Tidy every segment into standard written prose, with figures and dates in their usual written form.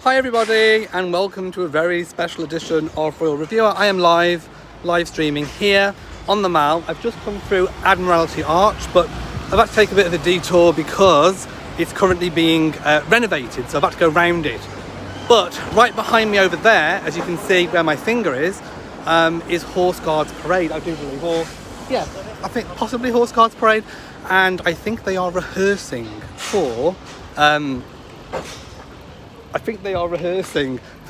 Hi everybody, and welcome to a very special edition of Royal Reviewer. I am live streaming here on the Mall. I've just come through Admiralty Arch, but I've had to take a bit of a detour because it's currently being renovated, so I've had to go round it. But right behind me over there, as you can see where my finger is Horse Guards Parade, I do believe, or yeah, I think possibly Horse Guards Parade, and I think they are rehearsing for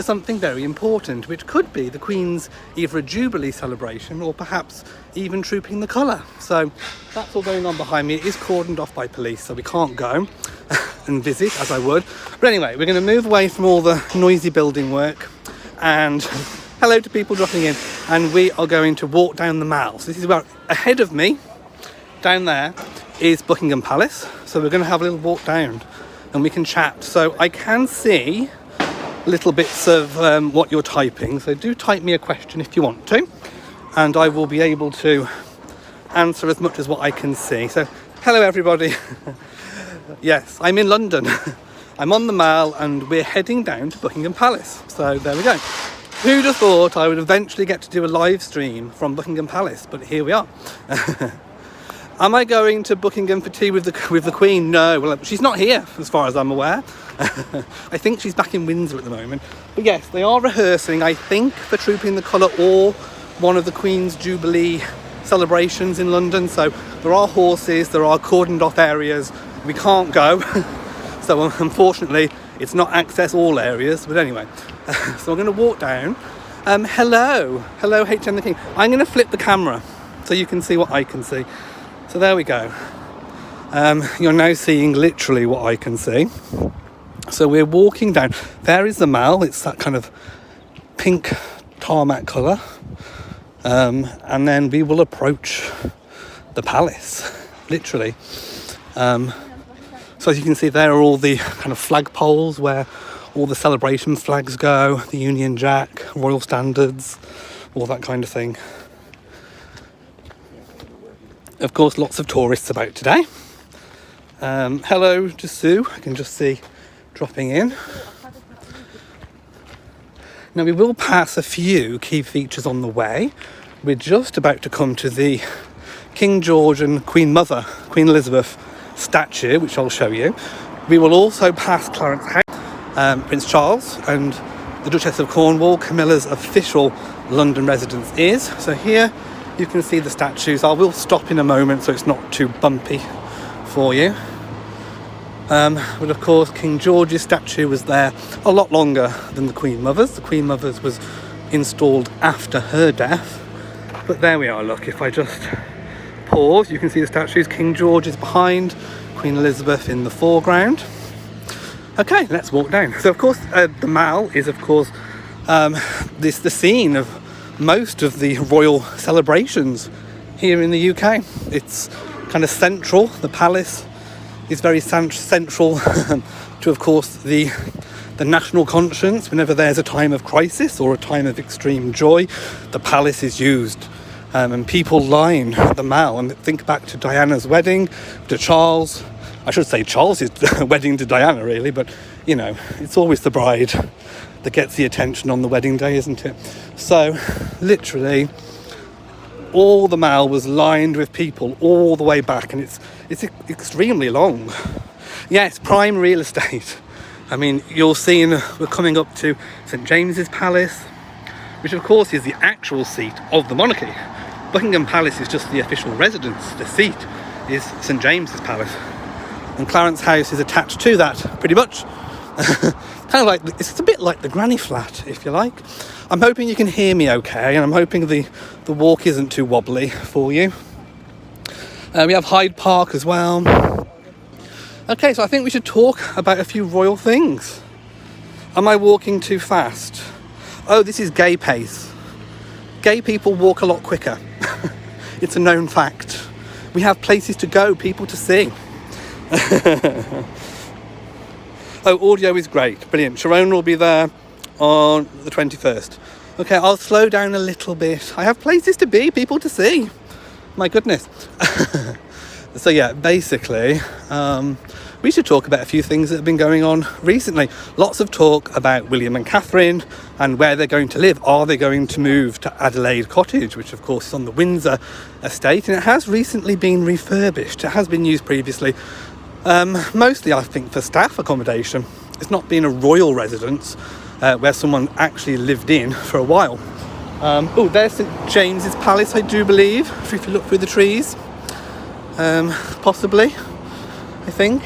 something very important, which could be the Queen's either a Jubilee celebration or perhaps even Trooping the Colour. So that's all going on behind me. It is cordoned off by police, so we can't go and visit as I would. But anyway, we're going to move away from all the noisy building work and hello to people dropping in, and we are going to walk down the Mall. So this is about ahead of me, down there is Buckingham Palace. So we're going to have a little walk down and we can chat. So I can see little bits of what you're typing, so do type me a question if you want to, and I will be able to answer as much as what I can see. So hello everybody. Yes, I'm in London. I'm on the Mall and we're heading down to Buckingham Palace, so there we go. Who'd have thought I would eventually get to do a live stream from Buckingham Palace, but here we are. Am I going to Buckingham for tea with the Queen? No, well, she's not here as far as I'm aware. I think she's back in Windsor at the moment. But yes, they are rehearsing, I think, for Trooping the Colour or one of the Queen's Jubilee celebrations in London. So there are horses, there are cordoned off areas. We can't go. So unfortunately, it's not access all areas. But anyway, so I'm going to walk down. Hello, HM the King. I'm going to flip the camera so you can see what I can see. So there we go. You're now seeing literally what I can see. So we're walking down. There is the Mall. It's that kind of pink tarmac colour. And then we will approach the palace, literally. So as you can see, there are all the kind of flag poles where all the celebration flags go, the Union Jack, Royal Standards, all that kind of thing. Of course, lots of tourists about today. Hello to Sue, I can just see dropping in. Now we will pass a few key features on the way. We're just about to come to the King George and Queen Mother, Queen Elizabeth statue, which I'll show you. We will also pass Clarence House, Prince Charles and the Duchess of Cornwall, Camilla's official London residence is. So here you can see the statues. I will stop in a moment so it's not too bumpy for you. But of course, King George's statue was there a lot longer than the Queen Mother's. The Queen Mother's was installed after her death. But there we are, look, if I just pause, you can see the statues. King George is behind, Queen Elizabeth in the foreground. Okay, let's walk down. So of course, the Mall is of course the scene of most of the royal celebrations here in the UK. It's kind of central. The palace is very central to, of course, the national conscience. Whenever there's a time of crisis or a time of extreme joy, the palace is used, and people line the Mall and think back to Diana's wedding, to Charles. I should say Charles's wedding to Diana, really, but you know, it's always the bride that gets the attention on the wedding day, isn't it? So literally all the Mall was lined with people all the way back, and it's extremely long. Yeah, it's prime real estate. I mean, you'll see we're coming up to St James's Palace, which of course is the actual seat of the monarchy. Buckingham Palace is just the official residence. The seat is St James's Palace, and Clarence House is attached to that pretty much. Kind of like, it's a bit like the granny flat, if you like. I'm hoping you can hear me okay, and I'm hoping the walk isn't too wobbly for you. We have Hyde Park as well. Okay, so I think we should talk about a few royal things. Am I walking too fast? Oh, this is gay pace. Gay people walk a lot quicker. It's a known fact. We have places to go, people to see. Oh, audio is great. Brilliant. Sharon will be there on the 21st. Okay, I'll slow down a little bit. I have places to be, people to see. My goodness. So yeah, basically, we should talk about a few things that have been going on recently. Lots of talk about William and Catherine and where they're going to live. Are they going to move to Adelaide Cottage, which of course is on the Windsor estate, and it has recently been refurbished. It has been used previously, mostly I think for staff accommodation. It's not been a royal residence where someone actually lived in for a while. Oh, there's St James's Palace, I do believe, if you look through the trees. Possibly, I think.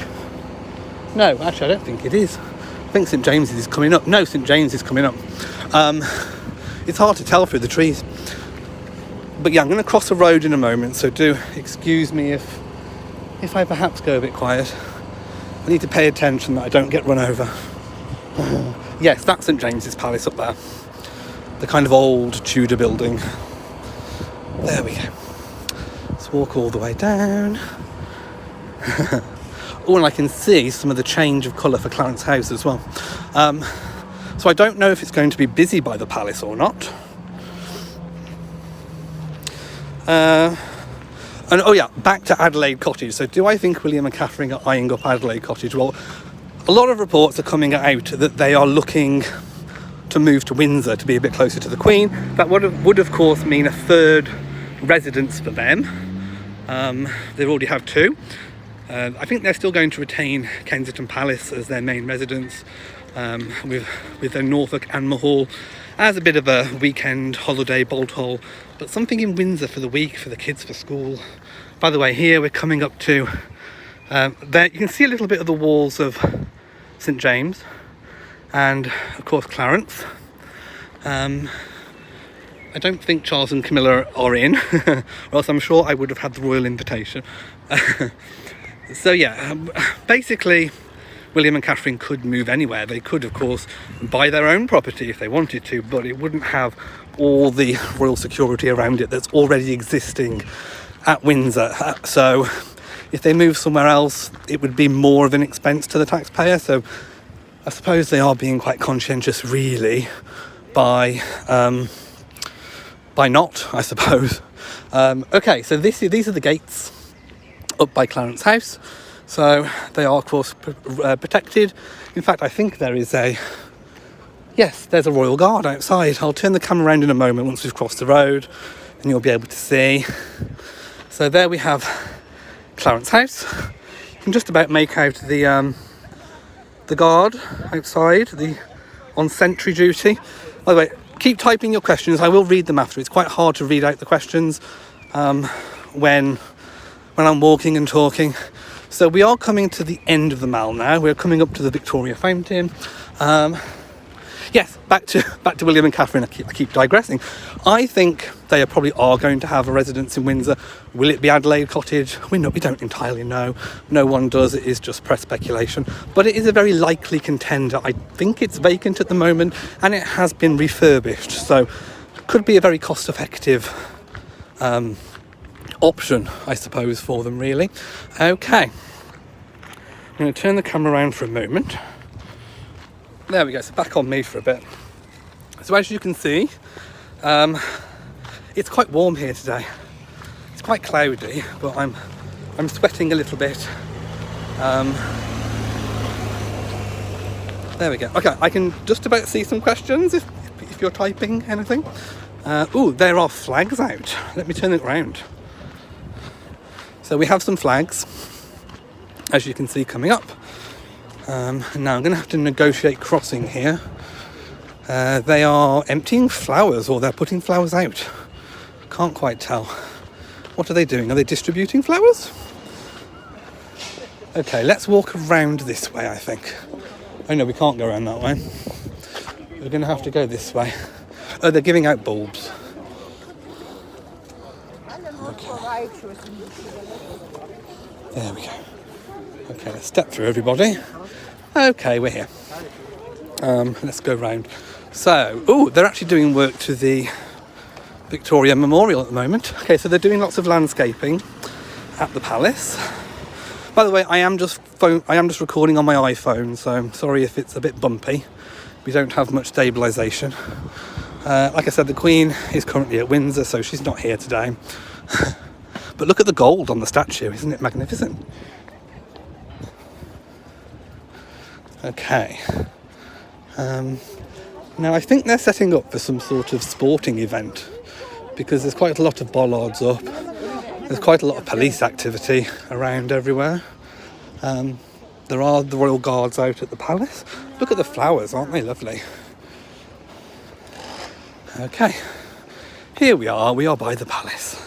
No, actually I don't think it is. I think St James's is coming up. No, St James is coming up. It's hard to tell through the trees. But yeah, I'm going to cross a road in a moment, so do excuse me if I perhaps go a bit quiet. I need to pay attention that I don't get run over. Yes, that's St James's Palace up there. The kind of old Tudor building. There we go. Let's walk all the way down. Oh, and I can see some of the change of colour for Clarence House as well. So I don't know if it's going to be busy by the palace or not. And oh yeah, back to Adelaide Cottage. So do I think William and Catherine are eyeing up Adelaide Cottage? Well, a lot of reports are coming out that they are looking to move to Windsor to be a bit closer to the Queen. That would of course mean a third residence for them. They already have two. I think they're still going to retain Kensington Palace as their main residence, with their Norfolk and Mahal as a bit of a weekend holiday bolt hole, but something in Windsor for the week, for the kids, for school. By the way, here we're coming up to there you can see a little bit of the walls of St James and of course Clarence. I don't think Charles and Camilla are in, or else I'm sure I would have had the royal invitation. So yeah, basically William and Catherine could move anywhere. They could of course buy their own property if they wanted to, but it wouldn't have all the royal security around it that's already existing at Windsor. So if they move somewhere else, it would be more of an expense to the taxpayer. So I suppose they are being quite conscientious really by not, I suppose. Okay, so these are the gates up by Clarence House. So they are of course protected. In fact, I think there is there's a royal guard outside. I'll turn the camera around in a moment once we've crossed the road and you'll be able to see. So there we have Clarence House. You can just about make out the guard outside, on sentry duty. By the way, keep typing your questions. I will read them after. It's quite hard to read out the questions when I'm walking and talking. So we are coming to the end of the Mall now. We're coming up to the Victoria Fountain. Yes, back to William and Catherine. I keep digressing. I think they probably are going to have a residence in Windsor. Will it be Adelaide Cottage? We don't entirely know. No one does. It is just press speculation. But it is a very likely contender. I think it's vacant at the moment and it has been refurbished. So could be a very cost-effective option, I suppose, for them really. Okay. I'm going to turn the camera around for a moment. There we go, so back on me for a bit. So as you can see, it's quite warm here today. It's quite cloudy, but I'm sweating a little bit. There we go. Okay, I can just about see some questions if you're typing anything. Oh, there are flags out. Let me turn it around. So we have some flags, as you can see, coming up. And now I'm going to have to negotiate crossing here. They are emptying flowers, or they're putting flowers out. Can't quite tell. What are they doing? Are they distributing flowers? Okay, let's walk around this way, I think. Oh no, we can't go around that way. We're going to have to go this way. Oh, they're giving out bulbs. Okay. There we go. Okay, let's step through, everybody. Okay, we're here. Let's go round. So, they're actually doing work to the Victoria Memorial at the moment. Okay, so they're doing lots of landscaping at the palace. By the way, I am just recording on my iPhone, so I'm sorry if it's a bit bumpy. We don't have much stabilisation. Like I said, the Queen is currently at Windsor, so she's not here today. But look at the gold on the statue, isn't it magnificent? Okay. Now I think they're setting up for some sort of sporting event, because there's quite a lot of bollards up. There's quite a lot of police activity around everywhere. There are the Royal Guards out at the palace. Look at the flowers, aren't they lovely? Okay, here we are by the palace.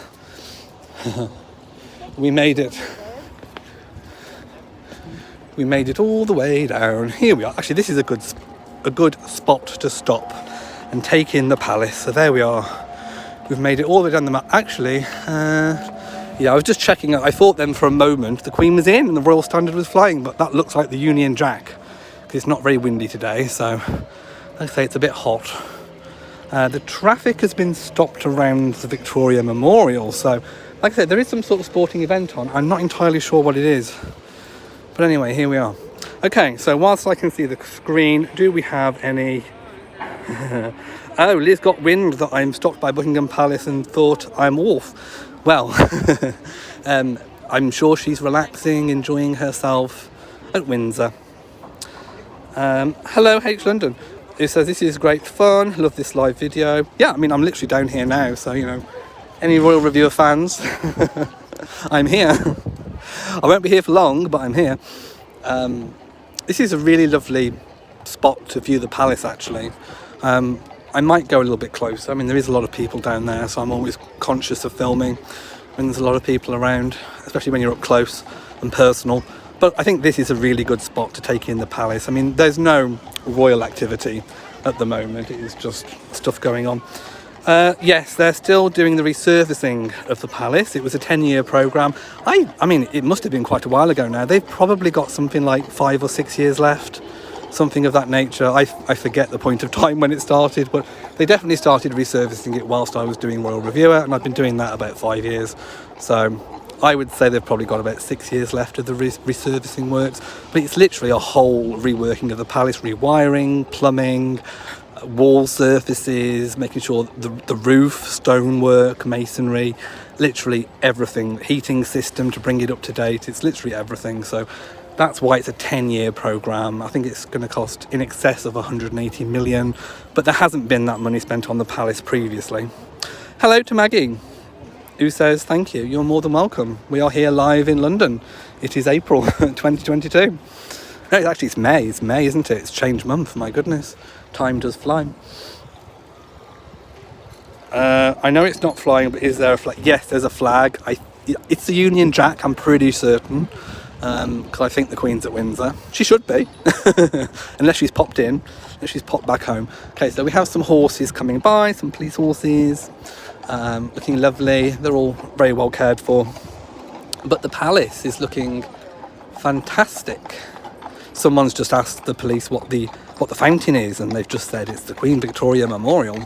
We made it all the way down. Here we are. Actually, this is a good spot to stop and take in the palace. So there we are. We've made it all the way down the map. Actually, yeah, I was just checking. I thought then for a moment the Queen was in and the Royal Standard was flying, but that looks like the Union Jack, because it's not very windy today. So like I say, it's a bit hot. The traffic has been stopped around the Victoria Memorial. So like I said, there is some sort of sporting event on. I'm not entirely sure what it is. But anyway, here we are. Okay, so whilst I can see the screen, do we have any... Oh, Liz got wind that I'm stopped by Buckingham Palace and thought I'm off. Well, I'm sure she's relaxing, enjoying herself at Windsor. Hello, H London. It says, this is great fun, love this live video. Yeah, I mean, I'm literally down here now, so, you know, any Royal Reviewer fans, I'm here. I won't be here for long, but I'm here. This is a really lovely spot to view the palace, actually. I might go a little bit closer. I mean, there is a lot of people down there, so I'm always conscious of filming when there's a lot of people around, especially when you're up close and personal. But I think this is a really good spot to take in the palace. I mean, there's no royal activity at the moment. It is just stuff going on. Yes, they're still doing the resurfacing of the palace. It was a 10-year programme. I mean, it must have been quite a while ago now. They've probably got something like 5 or 6 years left, something of that nature. I forget the point of time when it started, but they definitely started resurfacing it whilst I was doing Royal Reviewer, and I've been doing that about 5 years. So I would say they've probably got about 6 years left of the resurfacing works. But it's literally a whole reworking of the palace, rewiring, plumbing, wall surfaces, making sure the roof, stonework, masonry, literally everything, heating system to bring it up to date. It's literally everything. So that's why it's a 10-year programme. I think it's going to cost in excess of 180 million, but there hasn't been that money spent on the palace previously. Hello to Maggie, who says, thank you, you're more than welcome. We are here live in London. It is April 2022. No, it's May. It's May, isn't it? It's change month, my goodness. Time does fly. I know it's not flying, but is there a flag? Yes, there's a flag. It's the Union Jack, I'm pretty certain, because I think the Queen's at Windsor. She should be, unless she's popped in, unless she's popped back home. Okay, so we have some horses coming by, some police horses, looking lovely. They're all very well cared for. But the palace is looking fantastic. Someone's just asked the police what the fountain is, and they've just said it's the Queen Victoria Memorial.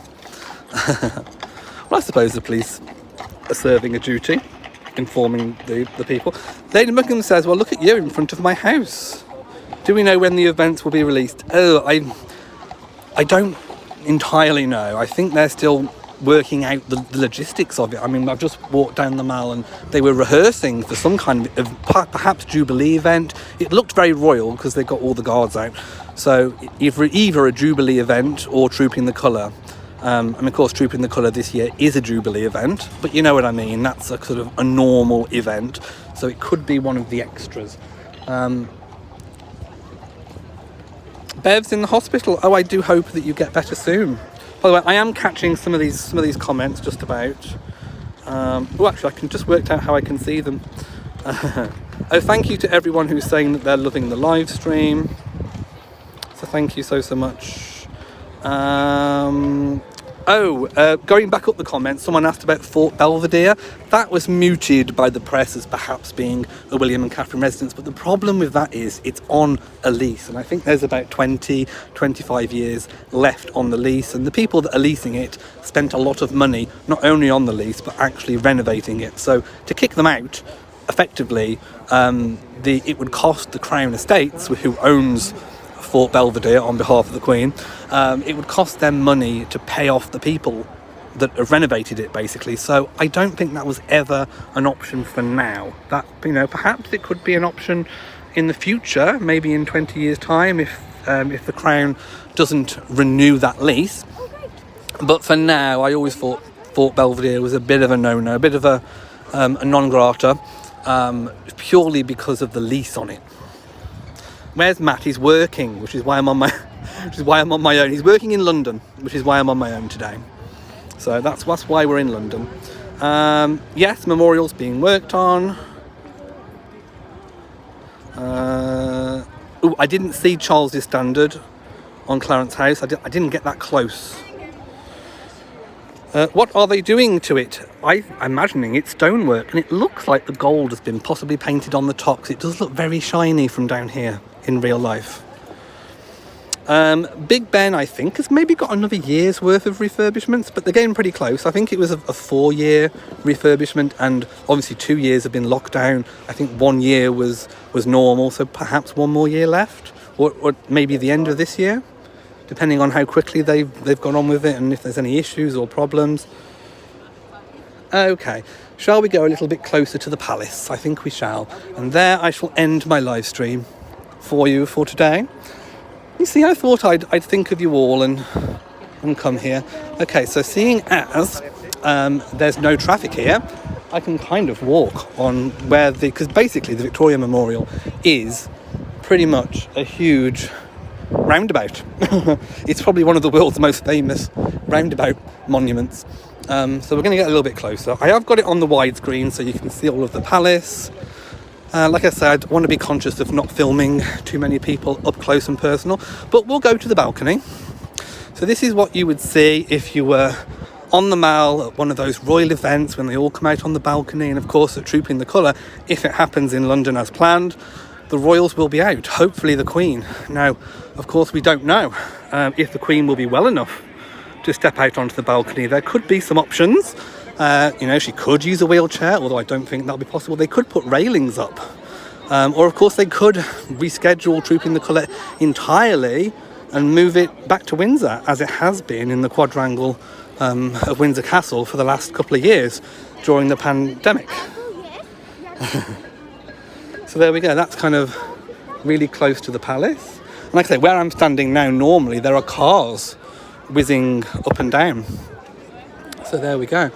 Well, I suppose the police are serving a duty, informing the people. Lady Buckingham says, well, look at you in front of my house. Do we know when the events will be released? Oh, I don't entirely know. I think they're still working out the logistics of it. I mean, I've just walked down the Mall and they were rehearsing for some kind of perhaps Jubilee event. It looked very royal because they got all the guards out. So either a Jubilee event or Trooping the Colour. And of course, Trooping the Colour this year is a Jubilee event, but you know what I mean. That's a sort of a normal event. So it could be one of the extras. Bev's in the hospital. Oh, I do hope that you get better soon. By the way, I am catching some of these comments just about. Oh, actually, I can just work out how I can see them. Oh, thank you to everyone who's saying that they're loving the live stream. So thank you so much. Going back up the comments, someone asked about Fort Belvedere. That was mooted by the press as perhaps being a William and Catherine residence, but the problem with that is it's on a lease, and I think there's about 25 years left on the lease, and the people that are leasing it spent a lot of money not only on the lease but actually renovating it. So to kick them out, effectively, it would cost the Crown Estates, who owns Fort Belvedere on behalf of the Queen, it would cost them money to pay off the people that have renovated it, basically. So I don't think that was ever an option for now. That, you know, perhaps it could be an option in the future, maybe in 20 years' time, if the Crown doesn't renew that lease. But for now, I always thought Fort Belvedere was a bit of a no-no, a bit of a non grata, purely because of the lease on it. Where's Matt? He's working, which is why I'm on my own. He's working in London, which is why I'm on my own today. So that's why we're in London. Yes, memorial's being worked on. I didn't see Charles's standard on Clarence House. I didn't get that close. What are they doing to it? I'm imagining it's stonework, and it looks like the gold has been possibly painted on the top, because it does look very shiny from down here in real life. Big Ben, I think, has maybe got another year's worth of refurbishments, but they're getting pretty close. I think it was a 4-year refurbishment, and obviously 2 years have been locked down. I think 1 year was normal, so perhaps 1 more year left, or maybe the end of this year, depending on how quickly they've gone on with it and if there's any issues or problems. Okay, shall we go a little bit closer to the palace? I think we shall. And there I shall end my live stream for you for today. You see, I thought I'd think of you all and come here. Okay, so seeing as there's no traffic here, I can kind of walk on where because basically the Victoria Memorial is pretty much a huge roundabout. It's probably one of the world's most famous roundabout monuments. So we're going to get a little bit closer. I have got it on the widescreen so you can see all of the palace. Like I said, I want to be conscious of not filming too many people up close and personal, but we'll go to the balcony. So this is what you would see if you were on the Mall at one of those royal events when they all come out on the balcony, and of course at Trooping the Colour, if it happens in London as planned, the royals will be out, hopefully the Queen. Now, of course, we don't know if the Queen will be well enough to step out onto the balcony. There could be some options. She could use a wheelchair, although I don't think that'll be possible. They could put railings up. Or, of course, they could reschedule Trooping the Colour entirely and move it back to Windsor, as it has been in the quadrangle of Windsor Castle for the last couple of years during the pandemic. So there we go. That's kind of really close to the palace. And like I say, where I'm standing now, normally there are cars whizzing up and down. So there we go.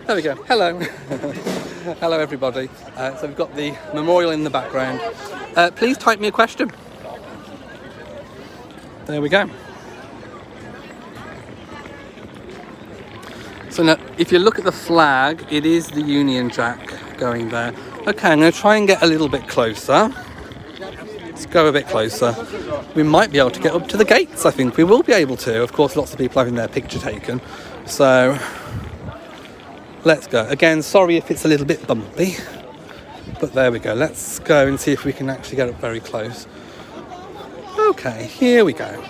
There we go. Hello. Hello, everybody. So we've got the memorial in the background. Please type me a question. There we go. So now, if you look at the flag, it is the Union Jack going there. Okay, I'm going to try and get a little bit closer. Let's go a bit closer. We might be able to get up to the gates, I think. We will be able to. Of course, lots of people having their picture taken. So, let's go. Again, sorry if it's a little bit bumpy. But there we go. Let's go and see if we can actually get up very close. Okay, here we go.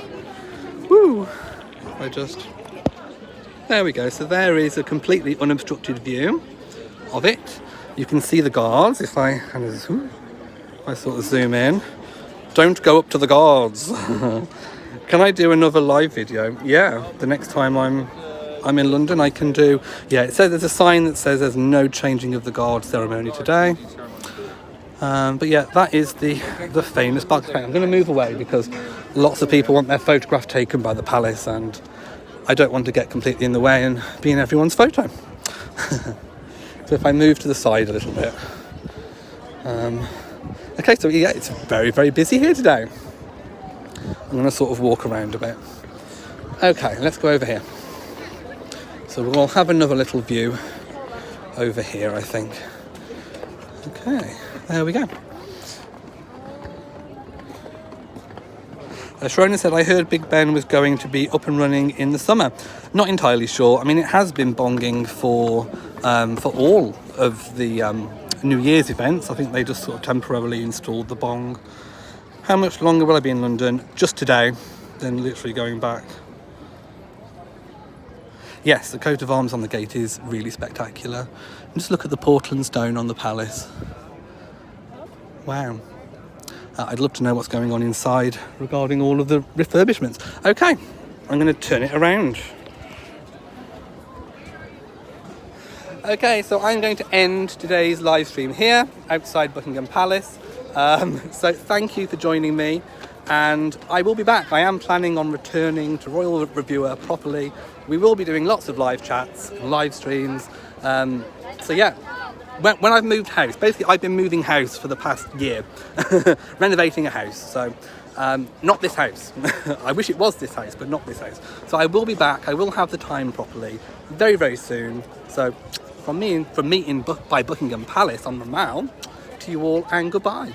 Woo! There we go. So there is a completely unobstructed view of it. You can see the guards if I sort of zoom in. Don't go up to the guards. Can I do another live video? Yeah, the next time I'm in London I can do. Yeah, it says there's a sign that says there's no changing of the guard ceremony today. But yeah, that is the famous balcony. I'm going to move away because lots of people want their photograph taken by the palace, and I don't want to get completely in the way and be in everyone's photo. So if I move to the side a little bit. Okay, so yeah, it's very, very busy here today. I'm going to sort of walk around a bit. Okay, let's go over here. So we'll have another little view over here, I think. Okay, there we go. Sharona said, I heard Big Ben was going to be up and running in the summer. Not entirely sure. I mean, it has been bonging for all of the New Year's events. I think they just sort of temporarily installed the bong. How much longer will I be in London? Just today, then literally going back. Yes, the coat of arms on the gate is really spectacular. And just look at the Portland stone on the palace. Wow. I'd love to know what's going on inside regarding all of the refurbishments. Okay, I'm going to turn it around. Okay, so I'm going to end today's live stream here outside Buckingham Palace. So thank you for joining me, and I will be back. I am planning on returning to Royal Reviewer properly. We will be doing lots of live chats and live streams. So yeah, when I've moved house, basically I've been moving house for the past year, renovating a house. So not this house. I wish it was this house, but not this house. So I will be back. I will have the time properly very, very soon. So from me by Buckingham Palace on the Mall, to you all, and goodbye.